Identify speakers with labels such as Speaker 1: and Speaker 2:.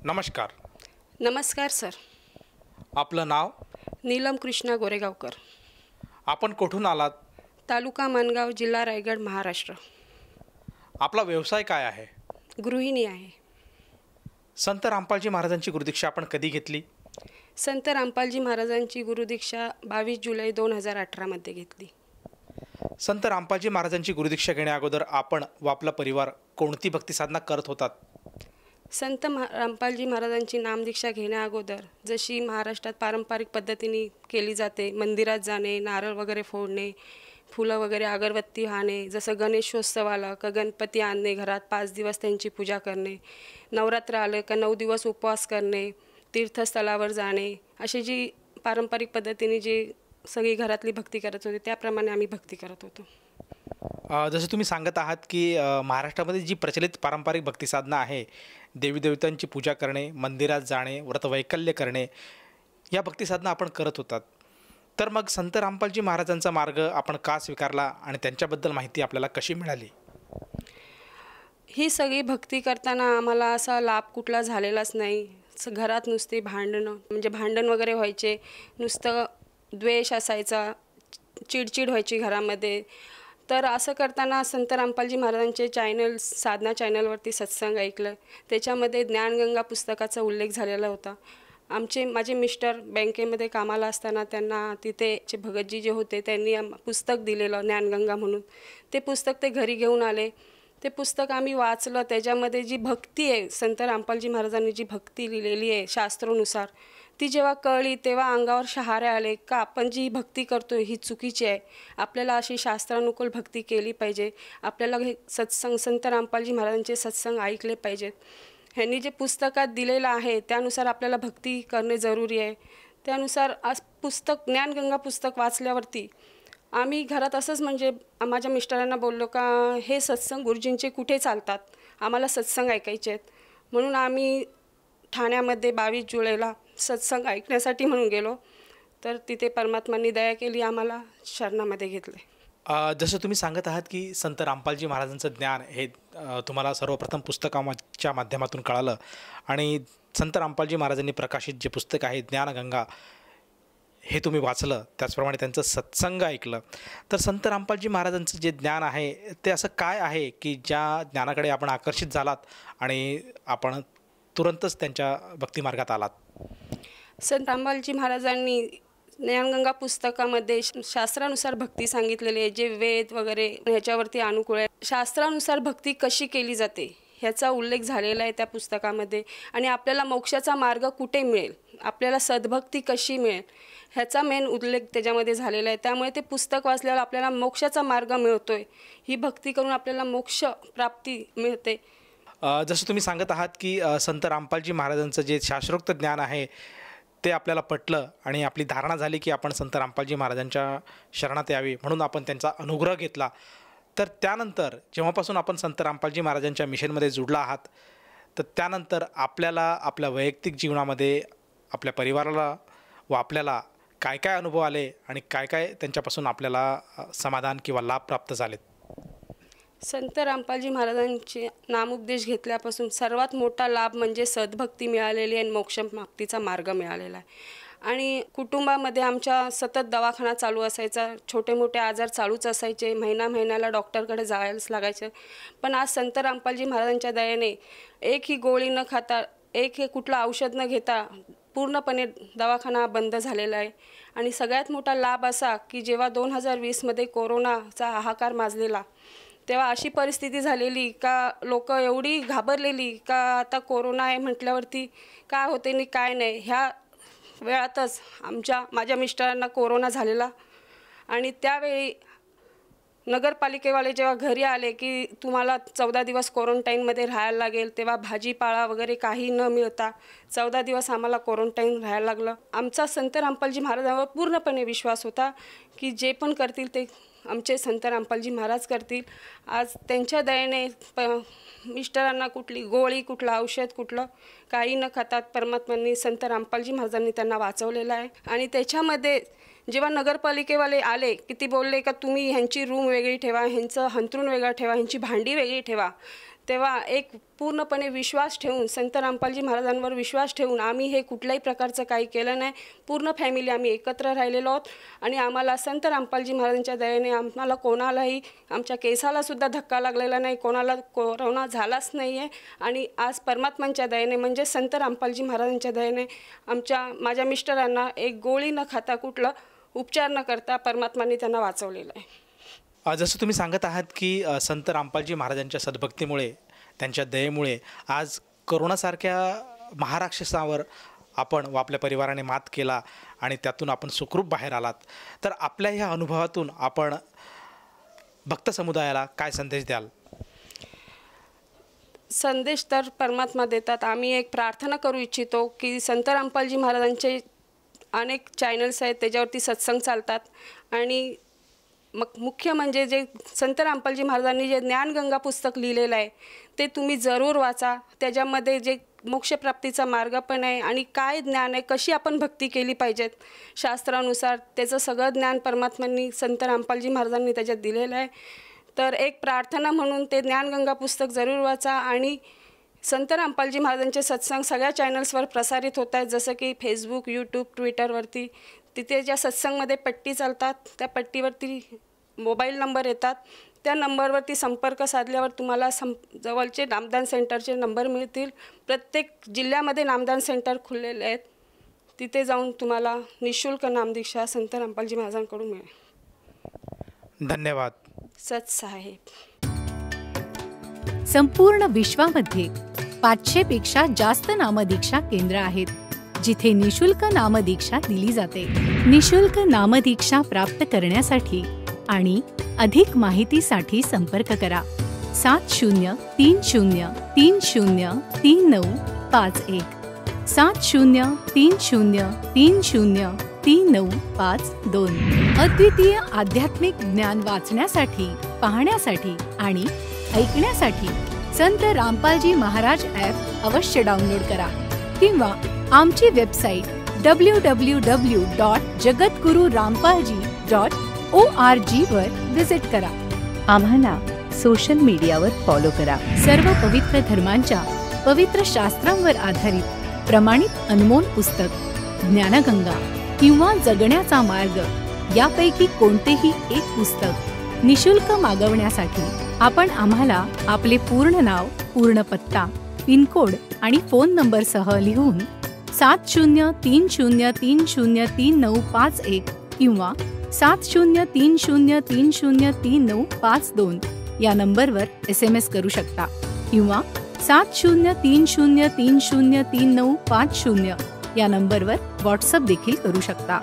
Speaker 1: नमस्कार.
Speaker 2: नमस्कार सर.
Speaker 1: आपलं नाव?
Speaker 2: नीलम कृष्णा गोरेगावकर.
Speaker 1: आपण कुठून आलात?
Speaker 2: तालुका माणगाव, जिल्हा रायगड, महाराष्ट्र.
Speaker 1: आपला व्यवसाय काय आहे?
Speaker 2: गृहिणी आहे.
Speaker 1: संत रामपालजी महाराजांची गुरुदीक्षा आपण कधी घेतली?
Speaker 2: संत रामपालजी महाराजांची गुरुदीक्षा 22 जुलै 2018 मध्ये घेतली.
Speaker 1: संत रामपालजी महाराजांची गुरुदीक्षा घेण्या अगोदर आपण व आपला परिवार कोणती भक्ती साधना करत होतात?
Speaker 2: संत रामपालजी महाराजांची नामदीक्षा घेण्या अगोदर जशी महाराष्ट्रात पारंपरिक पद्धतीने केली जाते, मंदिरात जाणे, नारळ वगैरे फोडणे, फुलं वगैरे अगरबत्ती वाहणे, जसं गणेशोत्सवाला का गणपती आणणे घरात, 5 दिवस त्यांची पूजा करणे, नवरात्र आलं का 9 दिवस उपवास करणे, तीर्थस्थळावर जाणे, अशी जी पारंपरिक पद्धतीने जी सगळी घरातली भक्ती करत होती त्याप्रमाणे आम्ही भक्ती करत होतो.
Speaker 1: जसं तुम्ही सांगत आहात की महाराष्ट्रामध्ये जी प्रचलित पारंपरिक भक्ती साधना आहे, देवी देवतांची पूजा करणे, मंदिरात जाणे, व्रतवैकल्य करणे, या भक्ती साधना आपण करत होतात. तर मग संत रामपालजी महाराजांचा मार्ग आपण का स्वीकारला आणि त्यांच्याबद्दल माहिती आपल्याला कशी मिळाली?
Speaker 2: ही सगळी भक्ती करताना आम्हाला असा लाभ कुठला झालेलाच नाही. घरात नुसते भांडण वगैरे व्हायचे, नुसतं द्वेष असायचा, चिडचिड व्हायची घरामध्ये. तर असं करताना संत रामपालजी महाराजांचे साधना चॅनलवरती सत्संग ऐकलं. त्याच्यामध्ये ज्ञानगंगा पुस्तकाचा उल्लेख झालेला होता. माझे मिस्टर बँकेमध्ये कामाला असताना त्यांना तिथे भगतजी जे होते त्यांनी पुस्तक दिलेलं ज्ञानगंगा म्हणून. ते पुस्तक ते घरी घेऊन आले. ते पुस्तक आम्ही वाचलं. त्याच्यामध्ये जी भक्ती आहे, संत रामपालजी महाराजांनी जी भक्ती लिहिलेली आहे शास्त्रानुसार, ती जेव्हा कळली तेव्हा अंगावर शहारे आले का आपण जी भक्ती करतो ही चुकीची आहे. आपल्याला अशी शास्त्रानुकूल भक्ती केली पाहिजे. आपल्याला हे सत्संग, संत रामपालजी महाराजांचे सत्संग ऐकले पाहिजेत. ह्यांनी जे पुस्तकात दिलेलं आहे त्यानुसार आपल्याला भक्ती करणे जरुरी आहे. त्यानुसार आज ज्ञानगंगा पुस्तक वाचल्यावरती आम्ही घरात असंच माझ्या मिस्टरांना बोललो का हे सत्संग गुरुजींचे कुठे चालतात, आम्हाला सत्संग ऐकायचे आहेत. म्हणून आम्ही ठाण्यामध्ये 22 जुलैला सत्संग ऐकण्यासाठी म्हणून गेलो. तर तिथे परमात्मांनी दया केली, आम्हाला शरणामध्ये घेतले.
Speaker 1: जसं तुम्ही सांगत आहात की संत रामपालजी महाराजांचं ज्ञान हे तुम्हाला सर्वप्रथम पुस्तकाच्या माध्यमातून कळालं आणि संत रामपालजी महाराजांनी प्रकाशित जे पुस्तक आहे ज्ञानगंगा हे तुम्ही वाचलं, त्याचप्रमाणे त्यांचं सत्संग ऐकलं. तर संत रामपालजी महाराजांचं जे ज्ञान आहे ते असं काय आहे की ज्या ज्ञानाकडे आपण आकर्षित झालात आणि आपण तुरंतच त्यांच्या भक्तिमार्गात आलात?
Speaker 2: संत रामपालजी महाराजांनी ज्ञानगंगा पुस्तकामध्ये शास्त्रानुसार भक्ती सांगितलेली आहे. जे वेद वगैरे ह्याच्यावरती अनुकूल आहे. शास्त्रानुसार भक्ती कशी केली जाते ह्याचा उल्लेख झालेला आहे त्या पुस्तकामध्ये. आणि आपल्याला मोक्षाचा मार्ग कुठे मिळेल, आपल्याला सद्भक्ती कशी मिळेल ह्याचा मेन उल्लेख त्याच्यामध्ये झालेला आहे. त्यामुळे ते पुस्तक वाचल्यावर आपल्याला मोक्षाचा मार्ग मिळतोय. ही भक्ती करून आपल्याला मोक्ष प्राप्ती मिळते.
Speaker 1: जसं तुम्ही सांगत आहात की संत रामपालजी महाराजांचं जे शास्त्रोक्त ज्ञान आहे ते आपल्याला पटलं आणि आपली धारणा झाली की आपण संत रामपालजी महाराजांच्या शरणात यावे, म्हणून आपण त्यांचा अनुग्रह घेतला. तर त्यानंतर जेव्हापासून आपण संत रामपालजी महाराजांच्या मिशनमध्ये जुडला आहात, तर त्यानंतर आपल्याला आपल्या वैयक्तिक जीवनामध्ये आपल्या परिवाराला व आपल्याला काय काय अनुभव आले आणि काय काय त्यांच्यापासून आपल्याला समाधान किंवा लाभ प्राप्त झालेत?
Speaker 2: संत रामपालजी महाराजांचे नामोपदेश घेतल्यापासून सर्वात मोठा लाभ म्हणजे सद्भक्ती मिळालेली आणि मोक्षप्राप्तीचा मार्ग मिळालेला आहे. आणि कुटुंबामध्ये आमच्या सतत दवाखाना चालू असायचा, छोटे मोठे आजार चालूच असायचे, महिन्याला डॉक्टरकडे जायलाच लागायचं. पण आज संत रामपालजी महाराजांच्या दयेने एक ही गोळी न खाता, एक हे कुठलं औषध न घेता पूर्णपणे दवाखाना बंद झालेला आहे. आणि सगळ्यात मोठा लाभ असा की जेव्हा 2020मध्ये कोरोनाचा हाहाकार माजलेला तेव्हा अशी परिस्थिती झालेली का लोक एवढी घाबरलेली का आता कोरोना आहे म्हटल्यावरती काय होते आणि काय नाही. ह्या वेळातच माझ्या मिस्टरांना कोरोना झालेला आणि त्यावेळी नगरपालिकेवाले जेव्हा घरी आले की तुम्हाला 14 दिवस क्वारंटाईनमध्ये राहायला लागेल, तेव्हा भाजीपाला वगैरे काही न मिळता 14 दिवस आम्हाला क्वारंटाईन राहायला लागलं. आमचा संत रामपालजी महाराजांवर पूर्णपणे विश्वास होता की जे पण करतील ते आमचे संत रामपालजी महाराज करतील. आज त्यांच्या दयेने मिस्टरांना कुठली गोळी, कुठलं औषध, कुठलं काही न खातात परमात्म्यांनी, संत रामपालजी महाराजांनी त्यांना वाचवलेलं आहे. आणि त्याच्यामध्ये जेव्हा नगरपालिकेवाले आले की ती बोलले का तुम्ही ह्यांची रूम वेगळी ठेवा, ह्यांचं हंतरून वेगळं ठेवा, ह्यांची भांडी वेगळी ठेवा, तेव्हा एक पूर्णपणे विश्वास ठेवून, संत रामपालजी महाराजांवर विश्वास ठेवून आम्ही हे कुठल्याही प्रकारचं काही केलं नाही. पूर्ण फॅमिली आम्ही एकत्र राहिलेलो आहोत आणि आम्हाला संत रामपालजी महाराजांच्या दयेने आम्हाला कोणालाही आमच्या केसालासुद्धा धक्का लागलेला नाही, कोणाला कोरोना झालाच नाही आहे. आणि आज परमात्म्यांच्या दयेने म्हणजे संत रामपालजी महाराजांच्या दयेने माझ्या मिस्टरांना एक गोळी न खाता, कुठलं उपचार न करता परमात्म्यांनी त्यांना वाचवलेलं आहे.
Speaker 1: जसं तुम्ही सांगत आहात की संत रामपालजी महाराजांच्या सद्भक्तीमुळे, त्यांच्या दयेमुळे आज कोरोनासारख्या महाराक्षसावर आपण व आपल्या परिवाराने मात केला आणि त्यातून आपण सुखरूप बाहेर आलात. तर आपल्या ह्या अनुभवातून आपण भक्त समुदायाला काय संदेश द्याल?
Speaker 2: संदेश तर परमात्मा देतात. आम्ही एक प्रार्थना करू इच्छितो की संत रामपालजी महाराजांचे अनेक चॅनल्स आहेत, त्याच्यावरती सत्संग चालतात आणि मग मुख्य म्हणजे जे संत रामपालजी महाराजांनी जे ज्ञानगंगा पुस्तक लिहिलेलं आहे ते तुम्ही जरूर वाचा. त्याच्यामध्ये जे मोक्षप्राप्तीचा मार्ग पण आहे आणि काय ज्ञान आहे, कशी आपण भक्ती केली पाहिजेत शास्त्रानुसार, त्याचं सगळं ज्ञान परमात्म्यांनी संत रामपालजी महाराजांनी त्याच्यात दिलेलं आहे. तर एक प्रार्थना म्हणून ते ज्ञानगंगा पुस्तक जरूर वाचा. आणि संत रामपालजी महाराजांचे सत्संग सगळ्या चॅनल्सवर प्रसारित होत आहेत, जसं की फेसबुक, यूट्यूब, ट्विटरवरती. तिथे ज्या सत्संगमध्ये पट्टी चालतात त्या पट्टीवरती मोबाईल नंबर येतात. त्या नंबरवरती संपर्क साधल्यावर तुम्हाला जवळचे नामदान सेंटरचे नंबर मिळतील. प्रत्येक जिल्ह्यामध्ये नामदान सेंटर खुललेले आहेत. तिथे जाऊन तुम्हाला निःशुल्क नामदीक्षा संत रामपालजी महाराजांकडून मिळेल.
Speaker 1: धन्यवाद.
Speaker 2: सत साहेब.
Speaker 3: संपूर्ण विश्वामध्ये 500 पेक्षा जास्त नामदीक्षा केंद्र आहेत, जिथे निशुल्क नामदीक्षा दिली जाते. निशुल्क नामदीक्षा प्राप्त करण्यासाठी आणि अधिक माहितीसाठी संपर्क करा 7030303951 7030303952. अद्वितीय आध्यात्मिक ज्ञान वाचण्यासाठी, पाहण्यासाठी आणि ऐकण्यासाठी संत रामपालजी महाराज ॲप अवश्य डाउनलोड करा किंवा आमची वेबसाईट www.jagatgururampalji.org वर विजिट करा. आम्हाला सोशल मीडियावर फॉलो करा. सर्व पवित्र धर्मांच्या पवित्र शास्त्रांवर आधारित प्रमाणित अनमोल पुस्तक ज्ञानगंगा किंवा जगण्याचा मार्ग यापैकी कोणतेही एक पुस्तक निशुल्क मागवण्यासाठी आपण आम्हाला आपले पूर्ण नाव, पूर्ण पत्ता, पिनकोड आणि फोन नंबरसह लिहून 7030303951 किंवा 7030303952 या नंबरवर SMS करू शकता किंवा 7030303950 या नंबरवर व्हॉट्सअप देखील करू शकता.